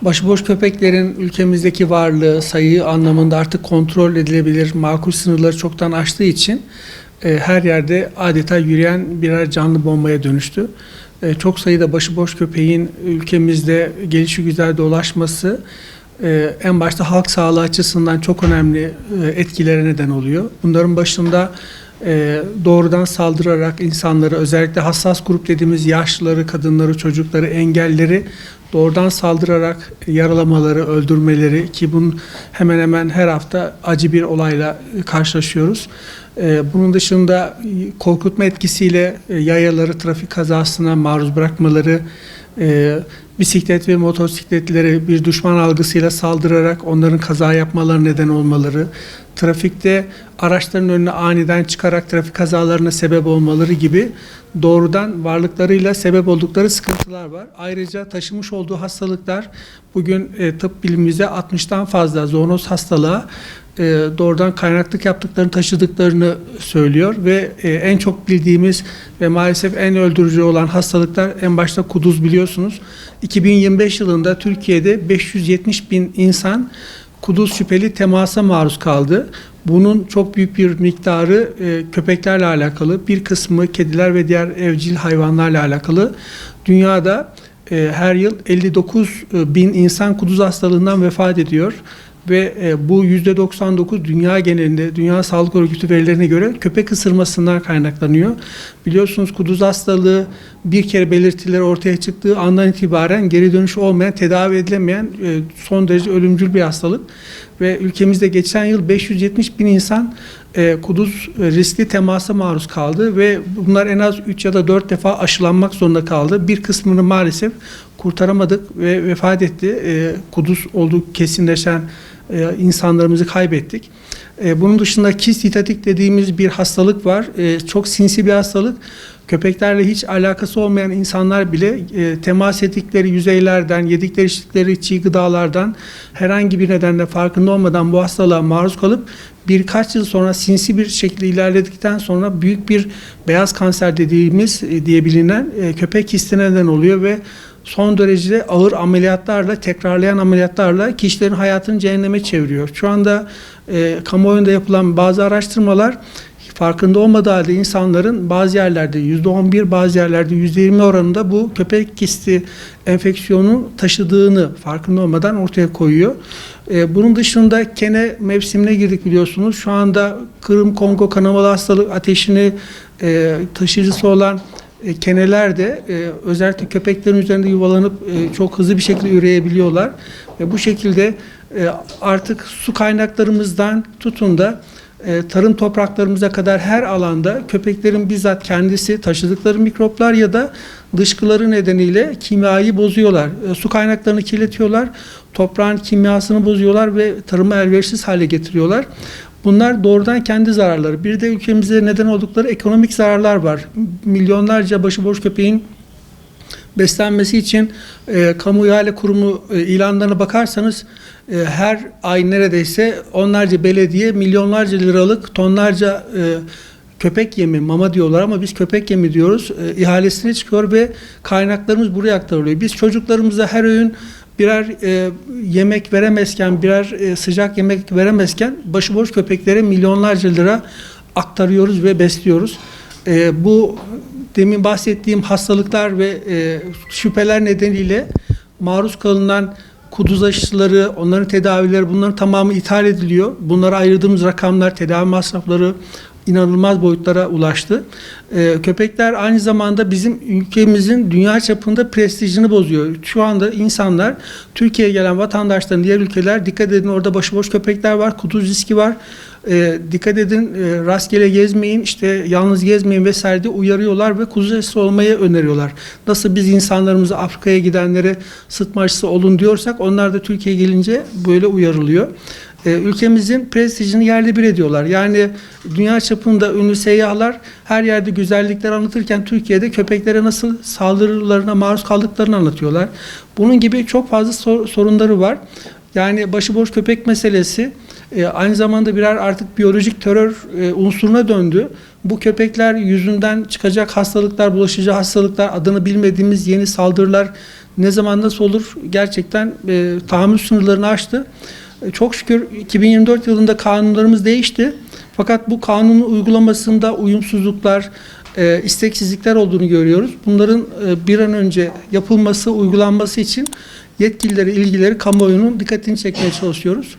Başıboş köpeklerin ülkemizdeki varlığı, sayı anlamında artık kontrol edilebilir, makul sınırları çoktan aştığı için her yerde adeta yürüyen birer canlı bombaya dönüştü. Çok sayıda başıboş köpeğin ülkemizde gelişigüzel dolaşması en başta halk sağlığı açısından çok önemli etkilere neden oluyor. Bunların başında doğrudan saldırarak insanları, özellikle hassas grup dediğimiz yaşlıları, kadınları, çocukları, engellileri doğrudan saldırarak yaralamaları, öldürmeleri, ki bunun hemen hemen her hafta acı bir olayla karşılaşıyoruz. Bunun dışında korkutma etkisiyle yayaları trafik kazasına maruz bırakmaları, bisiklet ve motosikletleri bir düşman algısıyla saldırarak onların kaza yapmaları neden olmaları, trafikte araçların önüne aniden çıkarak trafik kazalarına sebep olmaları gibi doğrudan varlıklarıyla sebep oldukları sıkıntılar var. Ayrıca taşımış olduğu hastalıklar bugün tıp bilimimizde 60'tan fazla zoonoz hastalığa doğrudan kaynaklık yaptıklarını, taşıdıklarını söylüyor ve en çok bildiğimiz ve maalesef en öldürücü olan hastalıklar en başta kuduz, biliyorsunuz. 2025 yılında Türkiye'de 570 bin insan kuduz şüpheli temasa maruz kaldı. Bunun çok büyük bir miktarı köpeklerle alakalı, bir kısmı kediler ve diğer evcil hayvanlarla alakalı. Dünyada her yıl 59 bin insan kuduz hastalığından vefat ediyor. Ve bu %99 dünya genelinde, Dünya Sağlık Örgütü verilerine göre köpek ısırmasından kaynaklanıyor. Biliyorsunuz kuduz hastalığı bir kere belirtileri ortaya çıktığı andan itibaren geri dönüşü olmayan, tedavi edilemeyen son derece ölümcül bir hastalık. Ve ülkemizde geçen yıl 570 bin insan kuduz riskli temasa maruz kaldı ve bunlar en az 3 ya da 4 defa aşılanmak zorunda kaldı. Bir kısmını maalesef kurtaramadık ve vefat etti. Kuduz olduğu kesinleşen insanlarımızı kaybettik. Bunun dışında kist-hitatik dediğimiz bir hastalık var. Çok sinsi bir hastalık. Köpeklerle hiç alakası olmayan insanlar bile temas ettikleri yüzeylerden, yedikleri içtikleri çiğ gıdalardan herhangi bir nedenle farkında olmadan bu hastalığa maruz kalıp birkaç yıl sonra sinsi bir şekilde ilerledikten sonra büyük bir beyaz kanser dediğimiz diye bilinen köpek kistine neden oluyor ve son derece ağır ameliyatlarla, tekrarlayan ameliyatlarla kişilerin hayatını cehenneme çeviriyor. Şu anda kamuoyunda yapılan bazı araştırmalar farkında olmadığı halde insanların bazı yerlerde %11, bazı yerlerde %20 oranında bu köpek kisti enfeksiyonu taşıdığını farkında olmadan ortaya koyuyor. Bunun dışında kene mevsimine girdik, biliyorsunuz. Şu anda Kırım-Kongo kanamalı hastalık ateşini taşıyıcısı olan keneler de özellikle köpeklerin üzerinde yuvalanıp çok hızlı bir şekilde üreyebiliyorlar. Ve bu şekilde artık su kaynaklarımızdan tutun da tarım topraklarımıza kadar her alanda köpeklerin bizzat kendisi taşıdıkları mikroplar ya da dışkıları nedeniyle kimyayı bozuyorlar. Su kaynaklarını kirletiyorlar, toprağın kimyasını bozuyorlar ve tarıma elverişsiz hale getiriyorlar. Bunlar doğrudan kendi zararları. Bir de ülkemize neden oldukları ekonomik zararlar var. Milyonlarca başıboş köpeğin beslenmesi için kamu ihale kurumu ilanlarına bakarsanız her ay neredeyse onlarca belediye milyonlarca liralık tonlarca köpek yemi, mama diyorlar ama biz köpek yemi diyoruz, ihalesine çıkıyor ve kaynaklarımız buraya aktarılıyor. Biz çocuklarımıza her öğün birer yemek veremezken, birer sıcak yemek veremezken başıboş köpeklere milyonlarca lira aktarıyoruz ve besliyoruz. Bu demin bahsettiğim hastalıklar ve şüpheler nedeniyle maruz kalınan kuduz aşıları, onların tedavileri, bunların tamamı ithal ediliyor. Bunlara ayırdığımız rakamlar, tedavi masrafları inanılmaz boyutlara ulaştı. Köpekler aynı zamanda bizim ülkemizin dünya çapında prestijini bozuyor. Şu anda insanlar, Türkiye'ye gelen vatandaşların diğer ülkeler, dikkat edin orada başıboş köpekler var, kuduz riski var. Dikkat edin, rastgele gezmeyin, işte yalnız gezmeyin vesaire diye uyarıyorlar ve kuduz aşısı olmayı öneriyorlar. Nasıl biz insanlarımıza, Afrika'ya gidenlere sıtma aşısı olun diyorsak onlar da Türkiye'ye gelince böyle uyarılıyor. Ülkemizin prestijini yerle bir ediyorlar. Yani dünya çapında ünlü seyyahlar her yerde güzellikler anlatırken Türkiye'de köpeklere nasıl saldırılarına maruz kaldıklarını anlatıyorlar. Bunun gibi çok fazla sorunları var. Yani başıboş köpek meselesi aynı zamanda birer artık biyolojik terör unsuruna döndü. Bu köpekler yüzünden çıkacak hastalıklar, bulaşıcı hastalıklar, adını bilmediğimiz yeni saldırılar Ne zaman nasıl olur gerçekten tahammül sınırlarını aştı. Çok şükür 2024 yılında kanunlarımız değişti. Fakat bu kanunun uygulamasında uyumsuzluklar, isteksizlikler olduğunu görüyoruz. Bunların bir an önce yapılması, uygulanması için yetkilileri, ilgileri, kamuoyunun dikkatini çekmeye çalışıyoruz.